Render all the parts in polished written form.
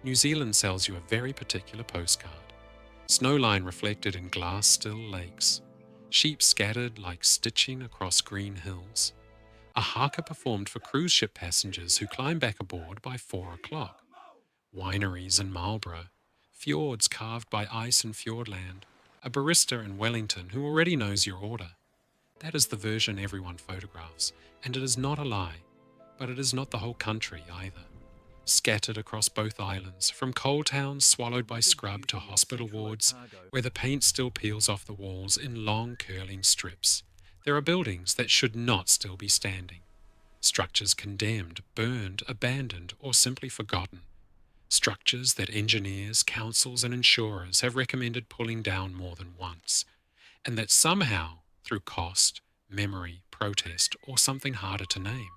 New Zealand sells you a very particular postcard. Snowline reflected in glass-still lakes, sheep scattered like stitching across green hills, a haka performed for cruise ship passengers who climb back aboard by 4 o'clock, wineries in Marlborough, fiords carved by ice in Fiordland, a barista in Wellington who already knows your order. That is the version everyone photographs, and it is not a lie, but it is not the whole country either. Scattered across both islands, from coal towns swallowed by scrub to hospital wards, where the paint still peels off the walls in long curling strips, there are buildings that should not still be standing. Structures condemned, burned, abandoned, or simply forgotten. Structures that engineers, councils, and insurers have recommended pulling down more than once, and that somehow, through cost, memory, protest, or something harder to name,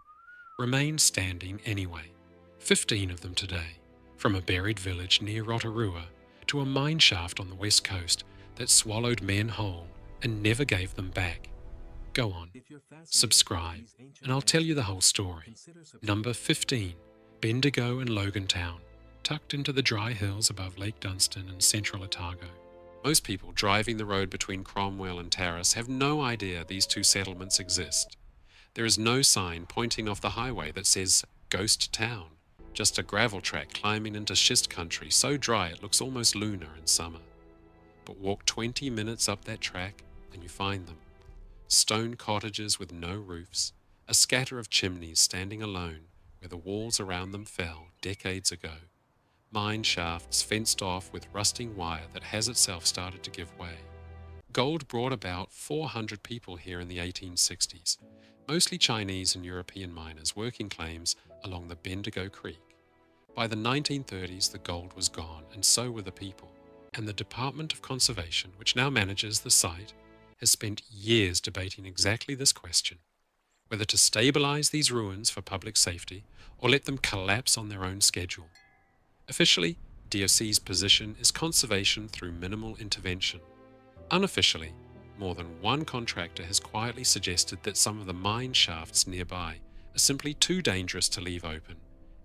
remain standing anyway. 15 of them today, from a buried village near Rotorua to a mine shaft on the west coast that swallowed men whole and never gave them back. Go on, subscribe, and I'll tell you the whole story. Number 15, Bendigo and Logantown, tucked into the dry hills above Lake Dunstan in central Otago. Most people driving the road between Cromwell and Tarras have no idea these two settlements exist. There is no sign pointing off the highway that says Ghost Town, just a gravel track climbing into schist country so dry it looks almost lunar in summer. But walk 20 minutes up that track and you find them. Stone cottages with no roofs, a scatter of chimneys standing alone where the walls around them fell decades ago. Mine shafts fenced off with rusting wire that has itself started to give way. Gold brought about 400 people here in the 1860s, mostly Chinese and European miners working claims along the Bendigo Creek. By the 1930s, the gold was gone, and so were the people, and the Department of Conservation, which now manages the site, has spent years debating exactly this question, whether to stabilize these ruins for public safety or let them collapse on their own schedule. Officially, DOC's position is conservation through minimal intervention. Unofficially, more than one contractor has quietly suggested that some of the mine shafts nearby are simply too dangerous to leave open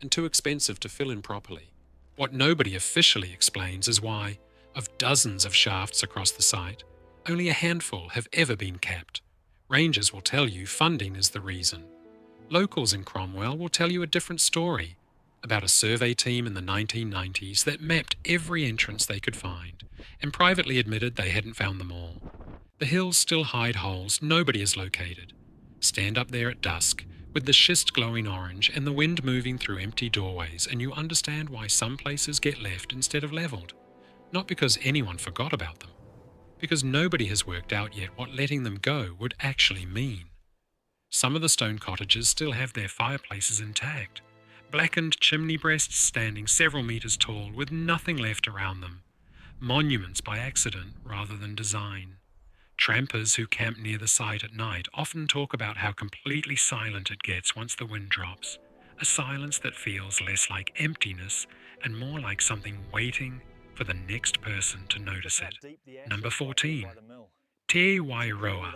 and too expensive to fill in properly. What nobody officially explains is why, of dozens of shafts across the site, only a handful have ever been capped. Rangers will tell you funding is the reason. Locals in Cromwell will tell you a different story about a survey team in the 1990s that mapped every entrance they could find and privately admitted they hadn't found them all. The hills still hide holes nobody has located. Stand up there at dusk, with the schist glowing orange and the wind moving through empty doorways, and you understand why some places get left instead of levelled. Not because anyone forgot about them, because nobody has worked out yet what letting them go would actually mean. Some of the stone cottages still have their fireplaces intact, blackened chimney breasts standing several metres tall with nothing left around them, monuments by accident rather than design. Trampers who camp near the site at night often talk about how completely silent it gets once the wind drops, a silence that feels less like emptiness and more like something waiting for the next person to notice it. Number 14, Te Wairoa,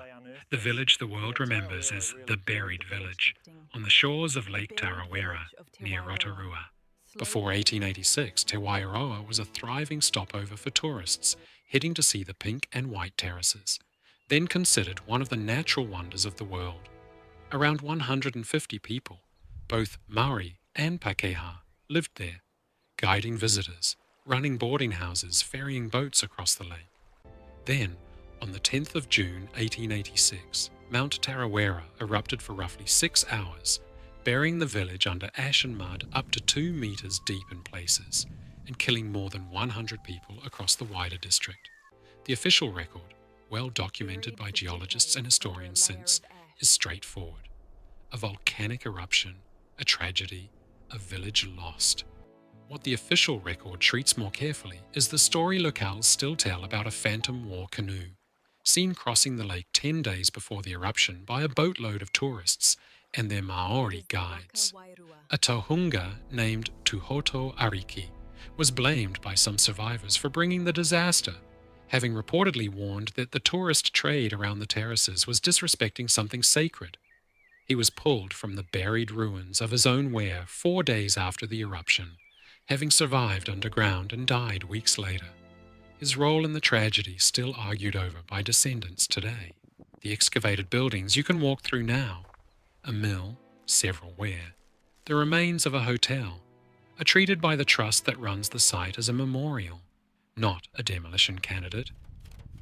the village the world remembers as the Buried Village, on the shores of Lake Tarawera, near Rotorua. Before 1886, Te Wairoa was a thriving stopover for tourists heading to see the pink and white terraces, then considered one of the natural wonders of the world. Around 150 people, both Maori and Pakeha, lived there, guiding visitors, running boarding houses, ferrying boats across the lake. Then, on the 10th of June 1886, Mount Tarawera erupted for roughly 6 hours, burying the village under ash and mud up to 2 meters deep in places, and killing more than 100 people across the wider district. The official record, well documented by geologists and historians since, is straightforward. A volcanic eruption, a tragedy, a village lost. What the official record treats more carefully is the story locales still tell about a phantom war canoe, seen crossing the lake 10 days before the eruption by a boatload of tourists and their Maori guides. A tohunga named Tuhoto Ariki was blamed by some survivors for bringing the disaster, having reportedly warned that the tourist trade around the terraces was disrespecting something sacred. He was pulled from the buried ruins of his own ware 4 days after the eruption, having survived underground and died weeks later. His role in the tragedy still argued over by descendants today. The excavated buildings you can walk through now, a mill, several where, the remains of a hotel, are treated by the trust that runs the site as a memorial, not a demolition candidate.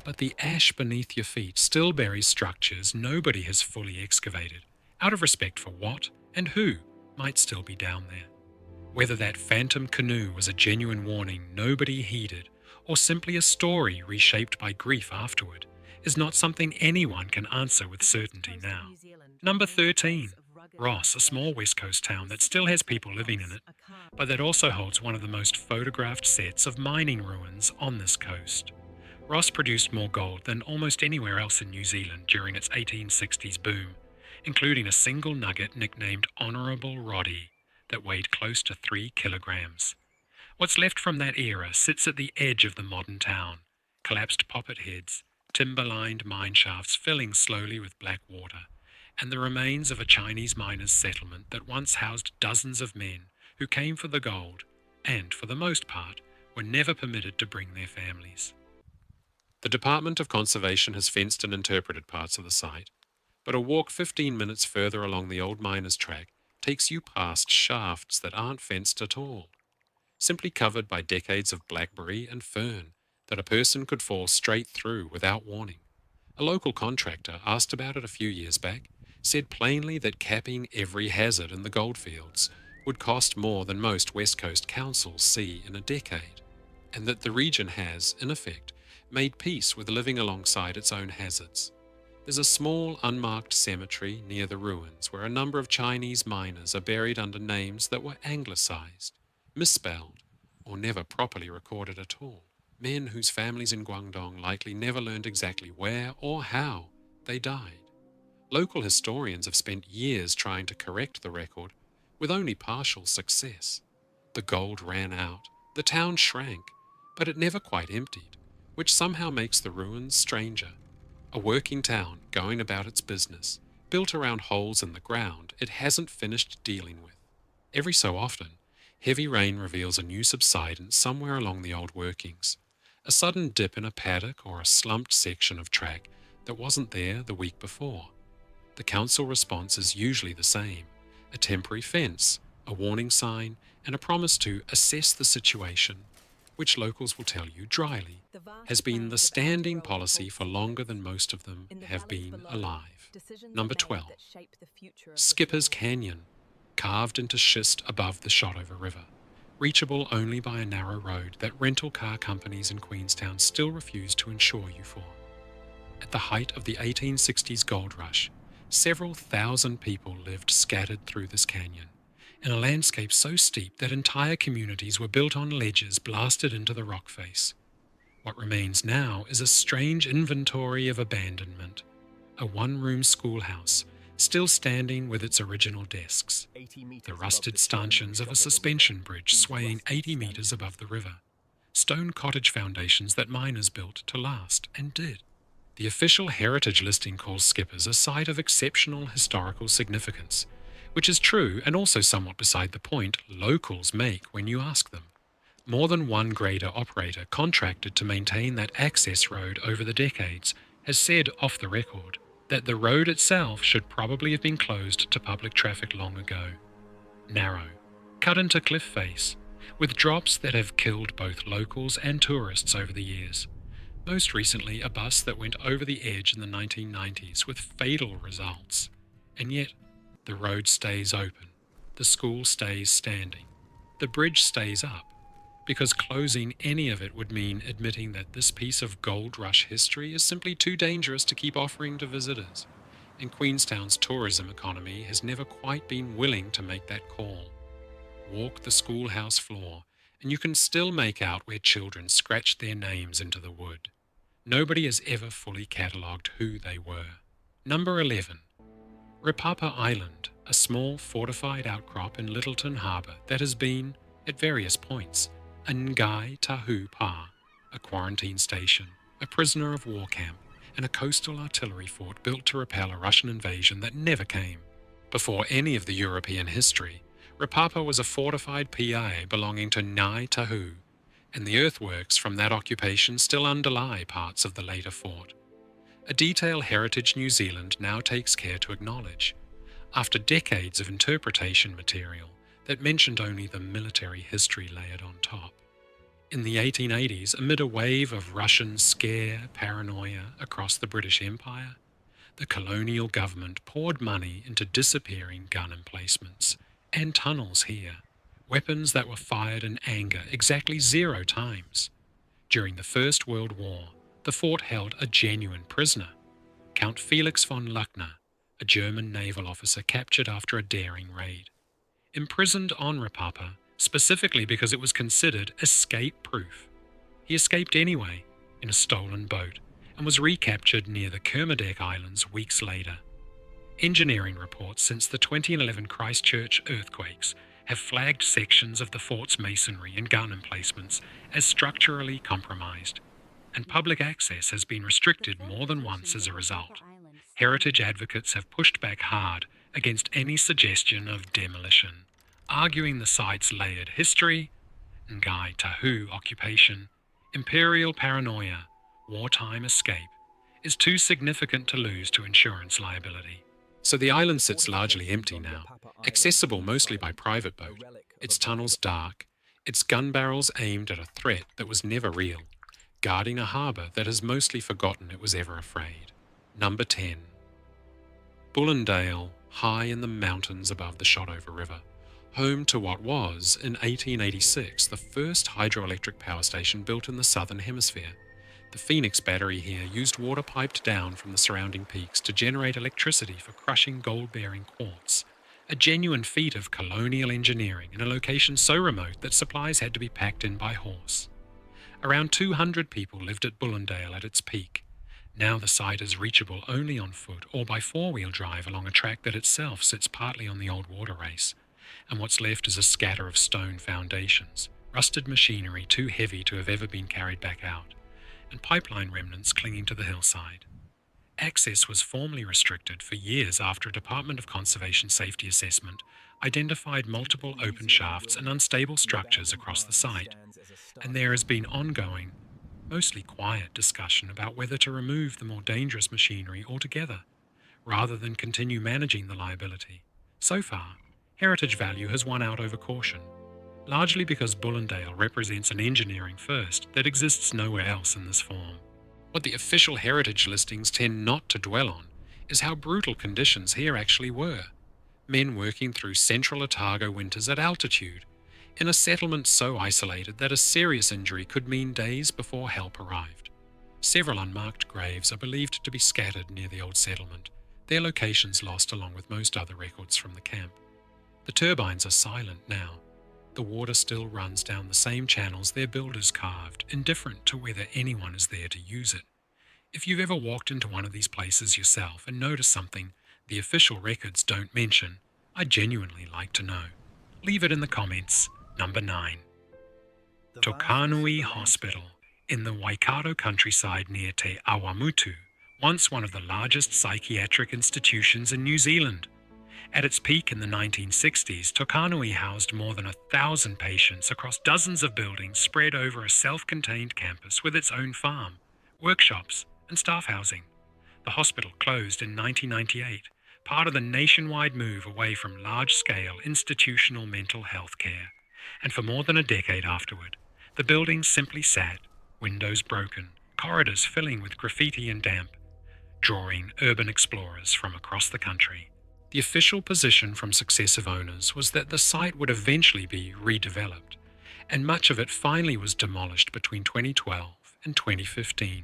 But the ash beneath your feet still buries structures nobody has fully excavated, out of respect for what and who might still be down there. Whether that phantom canoe was a genuine warning nobody heeded, or simply a story reshaped by grief afterward, is not something anyone can answer with certainty now. Number 13. Ross, a small west coast town that still has people living in it, but that also holds one of the most photographed sets of mining ruins on this coast. Ross produced more gold than almost anywhere else in New Zealand during its 1860s boom, including a single nugget nicknamed Honourable Roddy that weighed close to 3 kilograms. What's left from that era sits at the edge of the modern town, collapsed poppet heads, timber-lined mine shafts filling slowly with black water, and the remains of a Chinese miners' settlement that once housed dozens of men who came for the gold and, for the most part, were never permitted to bring their families. The Department of Conservation has fenced and interpreted parts of the site, but a walk 15 minutes further along the old miners' track takes you past shafts that aren't fenced at all, simply covered by decades of blackberry and fern that a person could fall straight through without warning. A local contractor, asked about it a few years back, said plainly that capping every hazard in the goldfields would cost more than most West Coast councils see in a decade, and that the region has, in effect, made peace with living alongside its own hazards. There's a small unmarked cemetery near the ruins where a number of Chinese miners are buried under names that were anglicized, misspelled, or never properly recorded at all. Men whose families in Guangdong likely never learned exactly where or how they died. Local historians have spent years trying to correct the record, with only partial success. The gold ran out, the town shrank, but it never quite emptied, which somehow makes the ruins stranger. A working town going about its business, built around holes in the ground it hasn't finished dealing with. Every so often, heavy rain reveals a new subsidence somewhere along the old workings, a sudden dip in a paddock or a slumped section of track that wasn't there the week before. The council response is usually the same: a temporary fence, a warning sign, and a promise to assess the situation, which locals will tell you dryly has been the standing policy for longer than most of them have been alive. Number 12. Skipper's Canyon, carved into schist above the Shotover River, reachable only by a narrow road that rental car companies in Queenstown still refuse to insure you for. At the height of the 1860s gold rush, several thousand people lived scattered through this canyon, in a landscape so steep that entire communities were built on ledges blasted into the rock face. What remains now is a strange inventory of abandonment, a one-room schoolhouse, still standing with its original desks, the rusted stanchions of a suspension bridge swaying 80 metres above the river, stone cottage foundations that miners built to last, and did. The official heritage listing calls Skippers a site of exceptional historical significance, which is true and also somewhat beside the point locals make when you ask them. More than one grader operator contracted to maintain that access road over the decades has said off the record that the road itself should probably have been closed to public traffic long ago. Narrow, cut into cliff face, with drops that have killed both locals and tourists over the years. Most recently, a bus that went over the edge in the 1990s with fatal results. And yet, the road stays open, the school stays standing, the bridge stays up, because closing any of it would mean admitting that this piece of gold rush history is simply too dangerous to keep offering to visitors, and Queenstown's tourism economy has never quite been willing to make that call. Walk the schoolhouse floor, and you can still make out where children scratched their names into the wood. Nobody has ever fully catalogued who they were. Number 11. Ripapa Island, a small fortified outcrop in Littleton Harbour that has been, at various points, a Ngai Tahu Pa, a quarantine station, a prisoner of war camp, and a coastal artillery fort built to repel a Russian invasion that never came. Before any of the European history, Ripapa was a fortified PA belonging to Ngāi Tahu, and the earthworks from that occupation still underlie parts of the later fort. A detail Heritage New Zealand now takes care to acknowledge, after decades of interpretation material that mentioned only the military history layered on top. In the 1880s, amid a wave of Russian scare paranoia across the British Empire, the colonial government poured money into disappearing gun emplacements and tunnels here, weapons that were fired in anger exactly 0 times. During the First World War, the fort held a genuine prisoner, Count Felix von Luckner, a German naval officer captured after a daring raid. Imprisoned on Ripapa, specifically because it was considered escape-proof. He escaped anyway, in a stolen boat, and was recaptured near the Kermadec Islands weeks later. Engineering reports since the 2011 Christchurch earthquakes have flagged sections of the fort's masonry and gun emplacements as structurally compromised, and public access has been restricted more than once as a result. Heritage advocates have pushed back hard against any suggestion of demolition, arguing the site's layered history, Ngāi Tahu occupation, imperial paranoia, wartime escape, is too significant to lose to insurance liability. So the island sits largely empty now, accessible mostly by private boat, its tunnels dark, its gun barrels aimed at a threat that was never real, guarding a harbour that has mostly forgotten it was ever afraid. Number 10. Bullendale, high in the mountains above the Shotover River, home to what was, in 1886, the first hydroelectric power station built in the Southern Hemisphere. The Phoenix battery here used water piped down from the surrounding peaks to generate electricity for crushing gold-bearing quartz, a genuine feat of colonial engineering in a location so remote that supplies had to be packed in by horse. Around 200 people lived at Bullendale at its peak. Now the site is reachable only on foot or by four-wheel drive along a track that itself sits partly on the old water race, and what's left is a scatter of stone foundations, rusted machinery too heavy to have ever been carried back out, and pipeline remnants clinging to the hillside. Access was formally restricted for years after a Department of Conservation Safety assessment identified multiple open shafts and unstable structures across the site, and there has been ongoing, mostly quiet discussion about whether to remove the more dangerous machinery altogether, rather than continue managing the liability. So far, heritage value has won out over caution, largely because Bullendale represents an engineering first that exists nowhere else in this form. What the official heritage listings tend not to dwell on is how brutal conditions here actually were. Men working through central Otago winters at altitude, in a settlement so isolated that a serious injury could mean days before help arrived. Several unmarked graves are believed to be scattered near the old settlement, their locations lost along with most other records from the camp. The turbines are silent now. The water still runs down the same channels their builders carved, indifferent to whether anyone is there to use it. If you've ever walked into one of these places yourself and noticed something the official records don't mention, I'd genuinely like to know. Leave it in the comments. Number 9. Tokanui Hospital, in the Waikato countryside near Te Awamutu, once one of the largest psychiatric institutions in New Zealand. At its peak in the 1960s, Tokanui housed more than 1,000 patients across dozens of buildings spread over a self-contained campus with its own farm, workshops, and staff housing. The hospital closed in 1998, part of the nationwide move away from large-scale institutional mental health care. And for more than a decade afterward, the building simply sat, windows broken, corridors filling with graffiti and damp, drawing urban explorers from across the country. The official position from successive owners was that the site would eventually be redeveloped, and much of it finally was demolished between 2012 and 2015.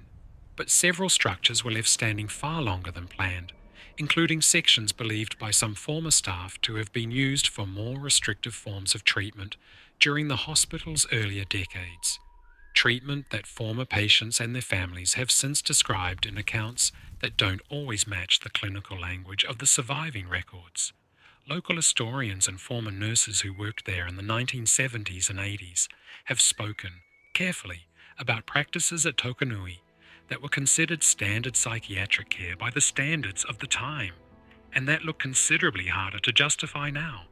But several structures were left standing far longer than planned, including sections believed by some former staff to have been used for more restrictive forms of treatment during the hospital's earlier decades. Treatment that former patients and their families have since described in accounts that don't always match the clinical language of the surviving records. Local historians and former nurses who worked there in the 1970s and 80s have spoken carefully about practices at Tokanui that were considered standard psychiatric care by the standards of the time, and that look considerably harder to justify now.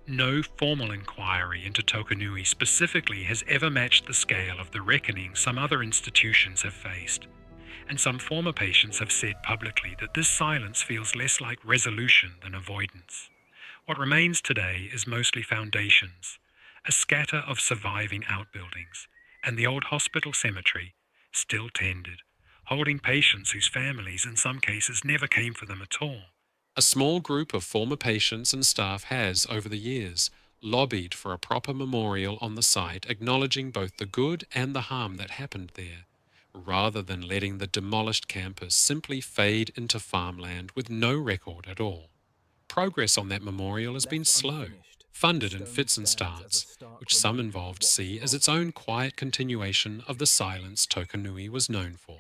No formal inquiry into Tokanui specifically has ever matched the scale of the reckoning some other institutions have faced, and some former patients have said publicly that this silence feels less like resolution than avoidance. What remains today is mostly foundations, a scatter of surviving outbuildings, and the old hospital cemetery, still tended, holding patients whose families in some cases never came for them at all. A small group of former patients and staff has, over the years, lobbied for a proper memorial on the site acknowledging both the good and the harm that happened there, rather than letting the demolished campus simply fade into farmland with no record at all. Progress on that memorial has been slow, funded in fits and starts, which some involved see as its own quiet continuation of the silence Tokanui was known for.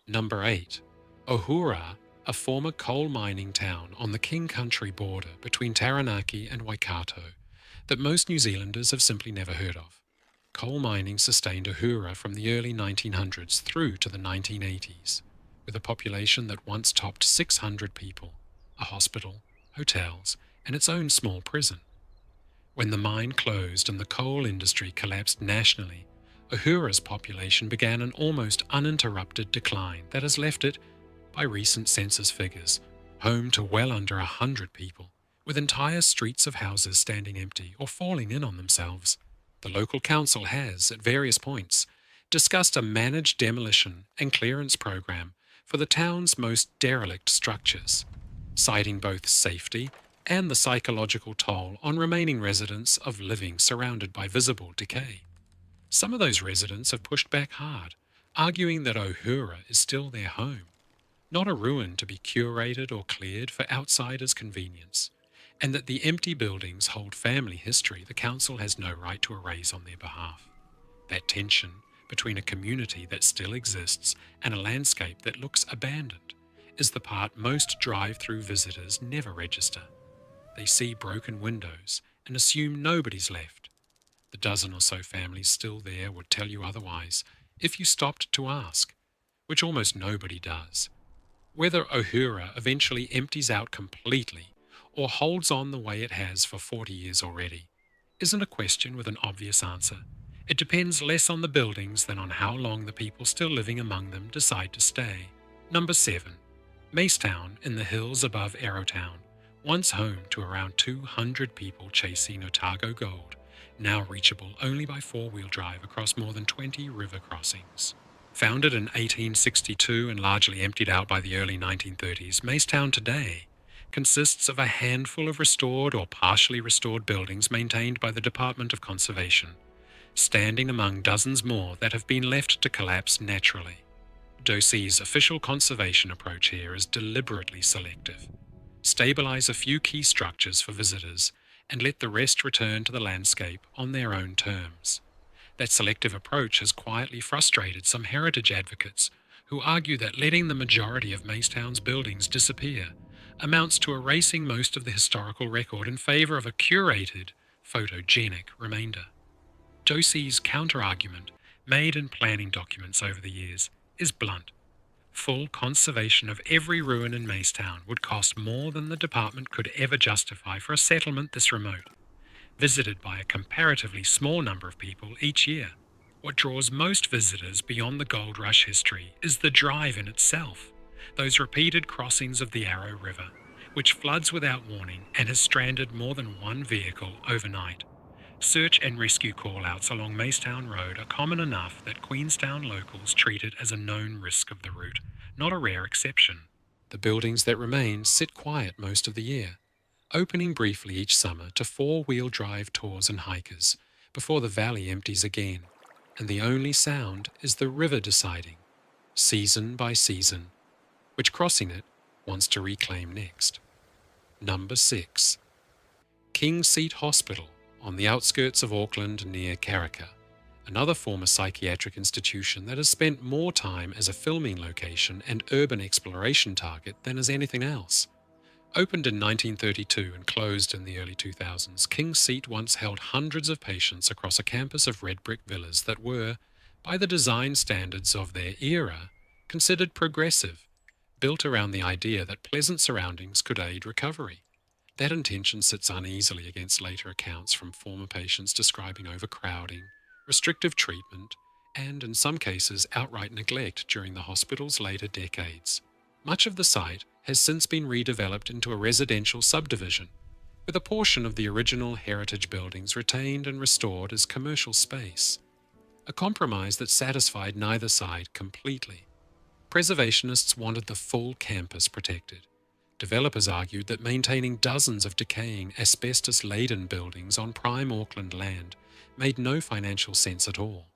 Number 8. Ohura, a former coal mining town on the King Country border between Taranaki and Waikato, that most New Zealanders have simply never heard of. Coal mining sustained Ohura from the early 1900s through to the 1980s, with a population that once topped 600 people, a hospital, hotels, and its own small prison. When the mine closed and the coal industry collapsed nationally, Ohura's population began an almost uninterrupted decline that has left it, by recent census figures, home to well under 100 people, with entire streets of houses standing empty or falling in on themselves. The local council has, at various points, discussed a managed demolition and clearance program for the town's most derelict structures, citing both safety and the psychological toll on remaining residents of living surrounded by visible decay. Some of those residents have pushed back hard, arguing that Ohura is still their home, not a ruin to be curated or cleared for outsiders' convenience, and that the empty buildings hold family history the council has no right to erase on their behalf. That tension between a community that still exists and a landscape that looks abandoned is the part most drive-through visitors never register. They see broken windows and assume nobody's left. The dozen or so families still there would tell you otherwise if you stopped to ask, which almost nobody does. Whether Ohura eventually empties out completely or holds on the way it has for 40 years already isn't a question with an obvious answer. It depends less on the buildings than on how long the people still living among them decide to stay. Number 7. Macetown in the hills above Arrowtown, once home to around 200 people chasing Otago gold, now reachable only by four-wheel drive across more than 20 river crossings. Founded in 1862 and largely emptied out by the early 1930s, Macetown today consists of a handful of restored or partially restored buildings maintained by the Department of Conservation, standing among dozens more that have been left to collapse naturally. Docey's official conservation approach here is deliberately selective. Stabilize a few key structures for visitors and let the rest return to the landscape on their own terms. That selective approach has quietly frustrated some heritage advocates who argue that letting the majority of Macetown's buildings disappear amounts to erasing most of the historical record in favour of a curated, photogenic remainder. Docey's counter-argument, made in planning documents over the years, is blunt. Full conservation of every ruin in Macetown would cost more than the department could ever justify for a settlement this remote, visited by a comparatively small number of people each year. What draws most visitors beyond the gold rush history is the drive in itself, those repeated crossings of the Arrow River, which floods without warning and has stranded more than one vehicle overnight. Search and rescue call-outs along Macetown Road are common enough that Queenstown locals treat it as a known risk of the route, not a rare exception. The buildings that remain sit quiet most of the year, opening briefly each summer to four-wheel drive tours and hikers before the valley empties again, and the only sound is the river deciding, season by season, which crossing it wants to reclaim next. Number 6. Kingseat Hospital on the outskirts of Auckland near Karaka, another former psychiatric institution that has spent more time as a filming location and urban exploration target than as anything else. Opened in 1932 and closed in the early 2000s, Kingseat once held hundreds of patients across a campus of red brick villas that were, by the design standards of their era, considered progressive, built around the idea that pleasant surroundings could aid recovery. That intention sits uneasily against later accounts from former patients describing overcrowding, restrictive treatment, and in some cases outright neglect during the hospital's later decades. Much of the site has since been redeveloped into a residential subdivision, with a portion of the original heritage buildings retained and restored as commercial space, a compromise that satisfied neither side completely. Preservationists wanted the full campus protected. Developers argued that maintaining dozens of decaying, asbestos-laden buildings on prime Auckland land made no financial sense at all.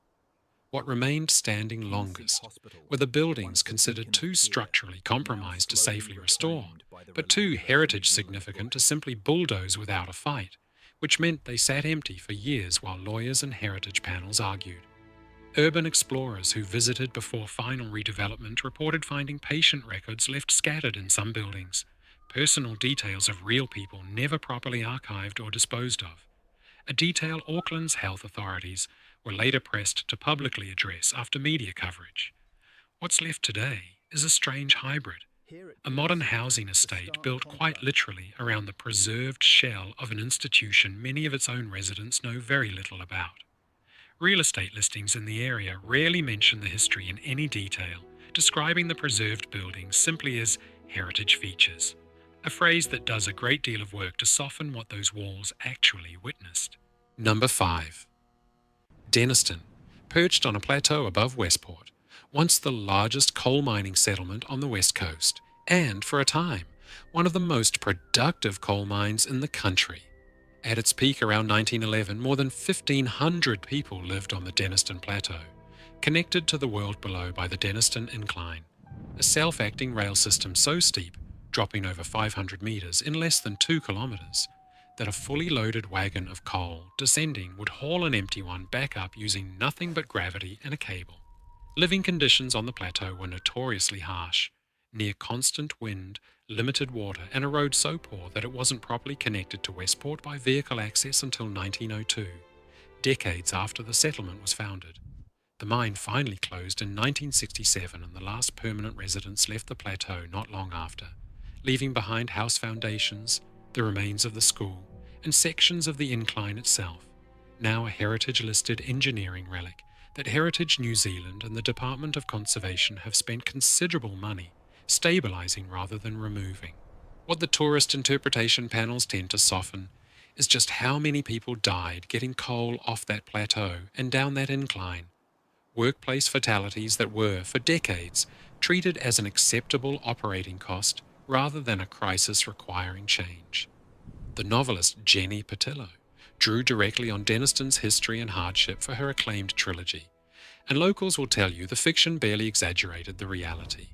What remained standing longest were the buildings considered too structurally compromised to safely restore, but too heritage significant to simply bulldoze without a fight, which meant they sat empty for years while lawyers and heritage panels argued. Urban explorers who visited before final redevelopment reported finding patient records left scattered in some buildings, personal details of real people never properly archived or disposed of, a detail Auckland's health authorities were later pressed to publicly address after media coverage. What's left today is a strange hybrid, a modern housing estate built quite literally around the preserved shell of an institution many of its own residents know very little about. Real estate listings in the area rarely mention the history in any detail, describing the preserved buildings simply as heritage features, a phrase that does a great deal of work to soften what those walls actually witnessed. Number 5. Denniston, perched on a plateau above Westport, once the largest coal mining settlement on the west coast, and, for a time, one of the most productive coal mines in the country. At its peak around 1911, more than 1,500 people lived on the Denniston Plateau, connected to the world below by the Denniston incline, a self-acting rail system so steep, dropping over 500 metres in less than 2 kilometres, that a fully loaded wagon of coal descending would haul an empty one back up using nothing but gravity and a cable. Living conditions on the plateau were notoriously harsh, near constant wind, limited water, and a road so poor that it wasn't properly connected to Westport by vehicle access until 1902, decades after the settlement was founded. The mine finally closed in 1967 and the last permanent residents left the plateau not long after, leaving behind house foundations, the remains of the school, and sections of the incline itself, now a heritage-listed engineering relic that Heritage New Zealand and the Department of Conservation have spent considerable money stabilising rather than removing. What the tourist interpretation panels tend to soften is just how many people died getting coal off that plateau and down that incline. Workplace fatalities that were, for decades, treated as an acceptable operating cost rather than a crisis requiring change. The novelist Jenny Patillo drew directly on Denniston's history and hardship for her acclaimed trilogy, and locals will tell you the fiction barely exaggerated the reality.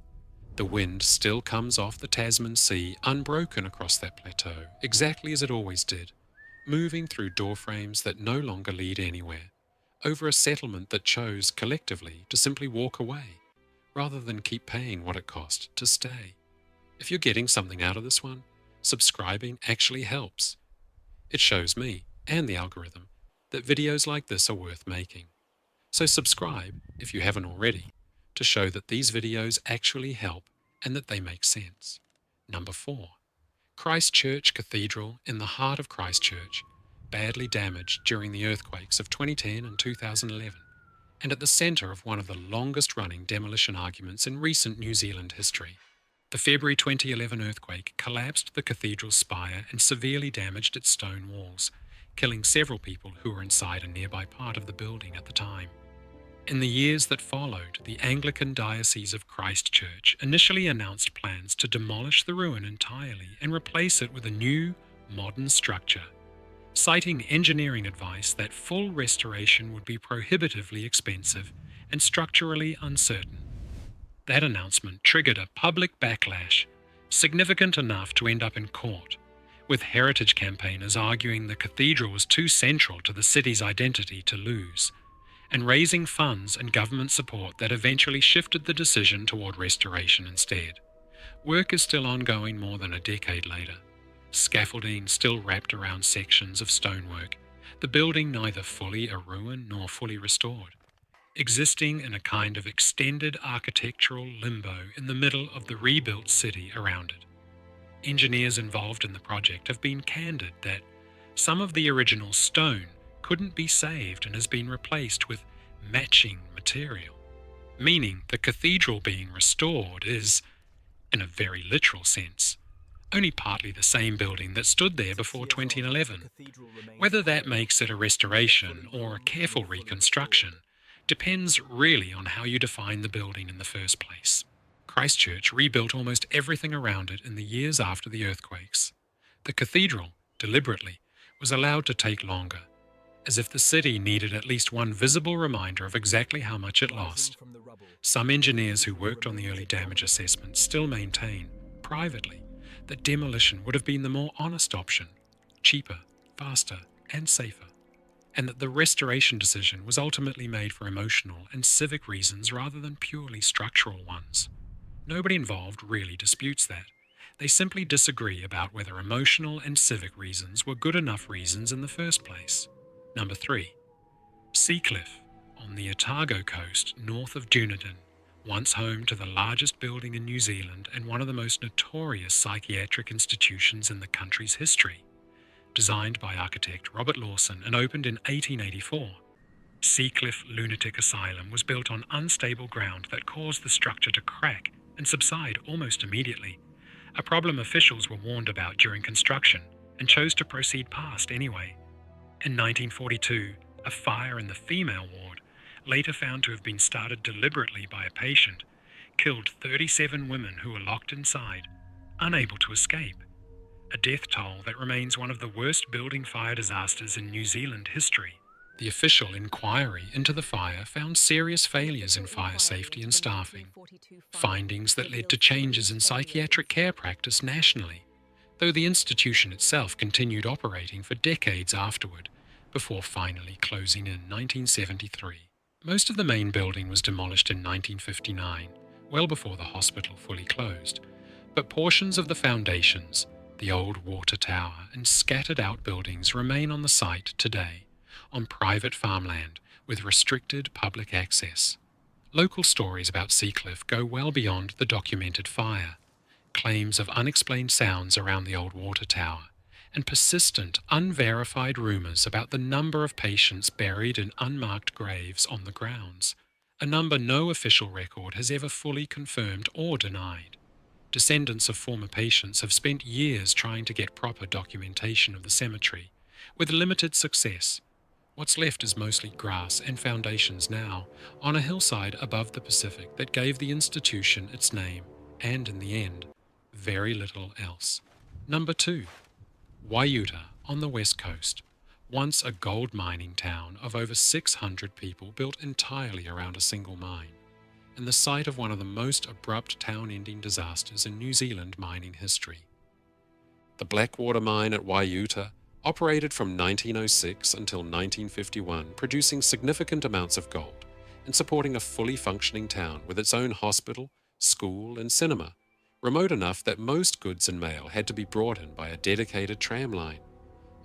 The wind still comes off the Tasman Sea unbroken across that plateau, exactly as it always did, moving through doorframes that no longer lead anywhere, over a settlement that chose collectively to simply walk away, rather than keep paying what it cost to stay. If you're getting something out of this one, subscribing actually helps. It shows me, and the algorithm, that videos like this are worth making. So subscribe, if you haven't already, to show that these videos actually help and that they make sense. Number 4. ChristChurch Cathedral in the heart of Christchurch, badly damaged during the earthquakes of 2010 and 2011, and at the centre of one of the longest-running demolition arguments in recent New Zealand history. The February 2011 earthquake collapsed the cathedral's spire and severely damaged its stone walls, killing several people who were inside a nearby part of the building at the time. In the years that followed, the Anglican Diocese of Christchurch initially announced plans to demolish the ruin entirely and replace it with a new, modern structure, citing engineering advice that full restoration would be prohibitively expensive and structurally uncertain. That announcement triggered a public backlash, significant enough to end up in court, with heritage campaigners arguing the cathedral was too central to the city's identity to lose, and raising funds and government support that eventually shifted the decision toward restoration instead. Work is still ongoing more than a decade later. Scaffolding still wrapped around sections of stonework, the building neither fully a ruin nor fully restored, existing in a kind of extended architectural limbo in the middle of the rebuilt city around it. engineers involved in the project have been candid that some of the original stone couldn't be saved and has been replaced with matching material, meaning the cathedral being restored is, in a very literal sense, only partly the same building that stood there before 2011. Whether that makes it a restoration or a careful reconstruction depends really on how you define the building in the first place. ChristChurch rebuilt almost everything around it in the years after the earthquakes. The cathedral, deliberately, was allowed to take longer, as if the city needed at least one visible reminder of exactly how much it lost. Some engineers who worked on the early damage assessment still maintain, privately, that demolition would have been the more honest option, cheaper, faster, and safer, and that the restoration decision was ultimately made for emotional and civic reasons rather than purely structural ones. Nobody involved really disputes that. They simply disagree about whether emotional and civic reasons were good enough reasons in the first place. Number 3. Seacliff, on the Otago coast north of Dunedin, once home to the largest building in New Zealand and one of the most notorious psychiatric institutions in the country's history. Designed by architect Robert Lawson and opened in 1884, Seacliff Lunatic Asylum was built on unstable ground that caused the structure to crack and subside almost immediately, a problem officials were warned about during construction and chose to proceed past anyway. In 1942, a fire in the female ward, later found to have been started deliberately by a patient, killed 37 women who were locked inside, unable to escape. A death toll that remains one of the worst building fire disasters in New Zealand history. The official inquiry into the fire found serious failures in fire safety and staffing, findings that led to changes in psychiatric care practice nationally, though the institution itself continued operating for decades afterward, before finally closing in 1973. Most of the main building was demolished in 1959, well before the hospital fully closed, but portions of the foundations, the old water tower, and scattered outbuildings remain on the site today, on private farmland with restricted public access. Local stories about Seacliff go well beyond the documented fire. Claims of unexplained sounds around the old water tower, and persistent, unverified rumours about the number of patients buried in unmarked graves on the grounds, a number no official record has ever fully confirmed or denied. Descendants of former patients have spent years trying to get proper documentation of the cemetery, with limited success. What's left is mostly grass and foundations now, on a hillside above the Pacific that gave the institution its name, and in the end, very little else. Number 2. Waiuta, on the west coast, once a gold mining town of over 600 people built entirely around a single mine, and the site of one of the most abrupt town-ending disasters in New Zealand mining history. The Blackwater mine at Waiuta operated from 1906 until 1951, producing significant amounts of gold and supporting a fully functioning town with its own hospital, school, and cinema, remote enough that most goods and mail had to be brought in by a dedicated tram line.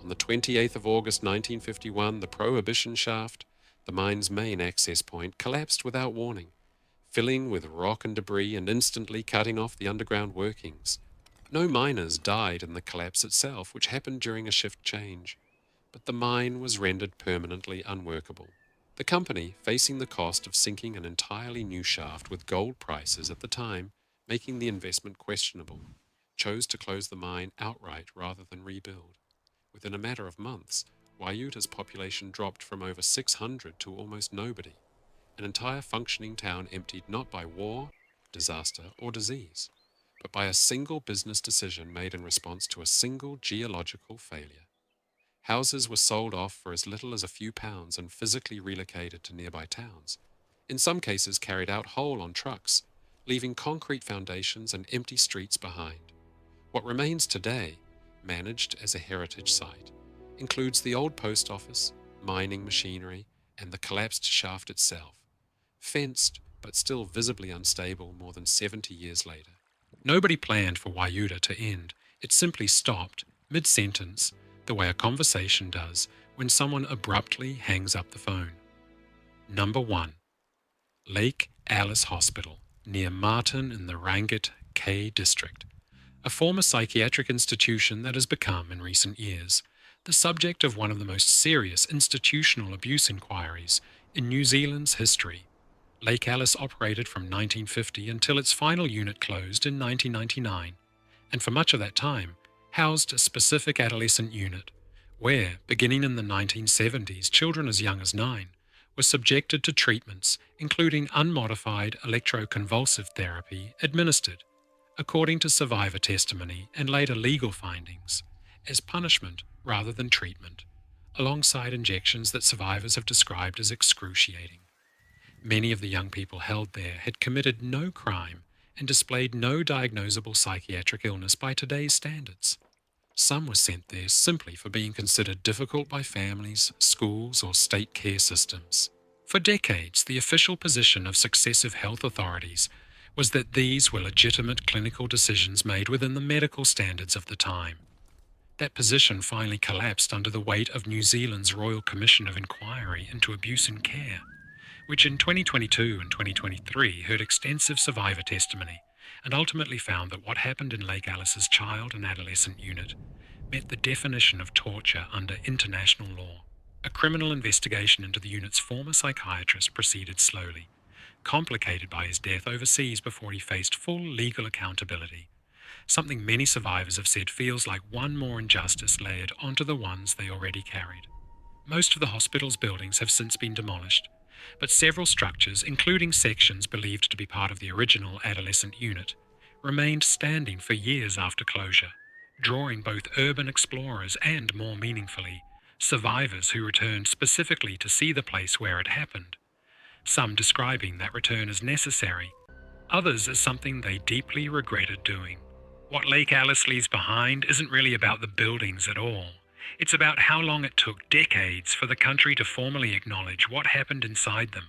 On the 28th of August 1951, the Prohibition shaft, the mine's main access point, collapsed without warning, filling with rock and debris and instantly cutting off the underground workings. No miners died in the collapse itself, which happened during a shift change, but the mine was rendered permanently unworkable. The company, facing the cost of sinking an entirely new shaft with gold prices at the time making the investment questionable, chose to close the mine outright rather than rebuild. Within a matter of months, Waiuta's population dropped from over 600 to almost nobody, an entire functioning town emptied not by war, disaster, or disease, but by a single business decision made in response to a single geological failure. Houses were sold off for as little as a few pounds and physically relocated to nearby towns, in some cases carried out whole on trucks, leaving concrete foundations and empty streets behind. What remains today, managed as a heritage site, includes the old post office, mining machinery, and the collapsed shaft itself, fenced but still visibly unstable more than 70 years later. Nobody planned for Waiuta to end. It simply stopped, mid-sentence, the way a conversation does when someone abruptly hangs up the phone. Number 1. Lake Alice Hospital, near Martin in the Rangit K district. a former psychiatric institution that has become, in recent years, the subject of one of the most serious institutional abuse inquiries in New Zealand's history. Lake Alice operated from 1950 until its final unit closed in 1999, and for much of that time housed a specific adolescent unit, where, beginning in the 1970s, children as young as 9 were subjected to treatments including unmodified electroconvulsive therapy administered, according to survivor testimony and later legal findings, as punishment rather than treatment, alongside injections that survivors have described as excruciating. Many of the young people held there had committed no crime and displayed no diagnosable psychiatric illness by today's standards. Some were sent there simply for being considered difficult by families, schools, or state care systems. For decades, the official position of successive health authorities was that these were legitimate clinical decisions made within the medical standards of the time. That position finally collapsed under the weight of New Zealand's Royal Commission of Inquiry into Abuse in Care, which in 2022 and 2023 heard extensive survivor testimony and ultimately found that what happened in Lake Alice's child and adolescent unit met the definition of torture under international law. A criminal investigation into the unit's former psychiatrist proceeded slowly, complicated by his death overseas before he faced full legal accountability, something many survivors have said feels like one more injustice layered onto the ones they already carried. Most of the hospital's buildings have since been demolished, but several structures, including sections believed to be part of the original adolescent unit, remained standing for years after closure, drawing both urban explorers and, more meaningfully, survivors who returned specifically to see the place where it happened, some describing that return as necessary, others as something they deeply regretted doing. What Lake Alice leaves behind isn't really about the buildings at all. It's about how long it took decades for the country to formally acknowledge what happened inside them,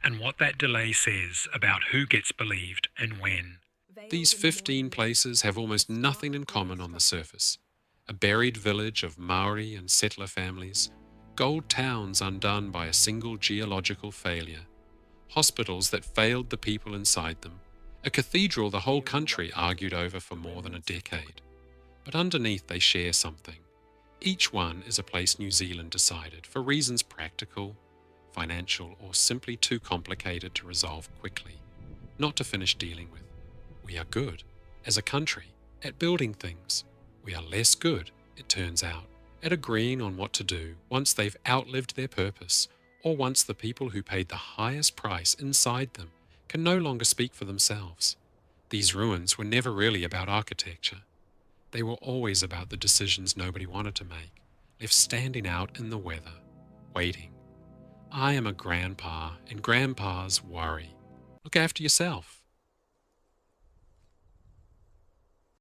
and what that delay says about who gets believed and when. These 15 places have almost nothing in common on the surface. A buried village of Maori and settler families, gold towns undone by a single geological failure, hospitals that failed the people inside them, a cathedral the whole country argued over for more than a decade. But underneath they share something. Each one is a place New Zealand decided, for reasons practical, financial, or simply too complicated to resolve quickly, not to finish dealing with. We are good, as a country, at building things. We are less good, it turns out, at agreeing on what to do once they've outlived their purpose, or once the people who paid the highest price inside them can no longer speak for themselves. These ruins were never really about architecture. They were always about the decisions nobody wanted to make, left standing out in the weather, waiting. I am a grandpa, and grandpas worry. Look after yourself.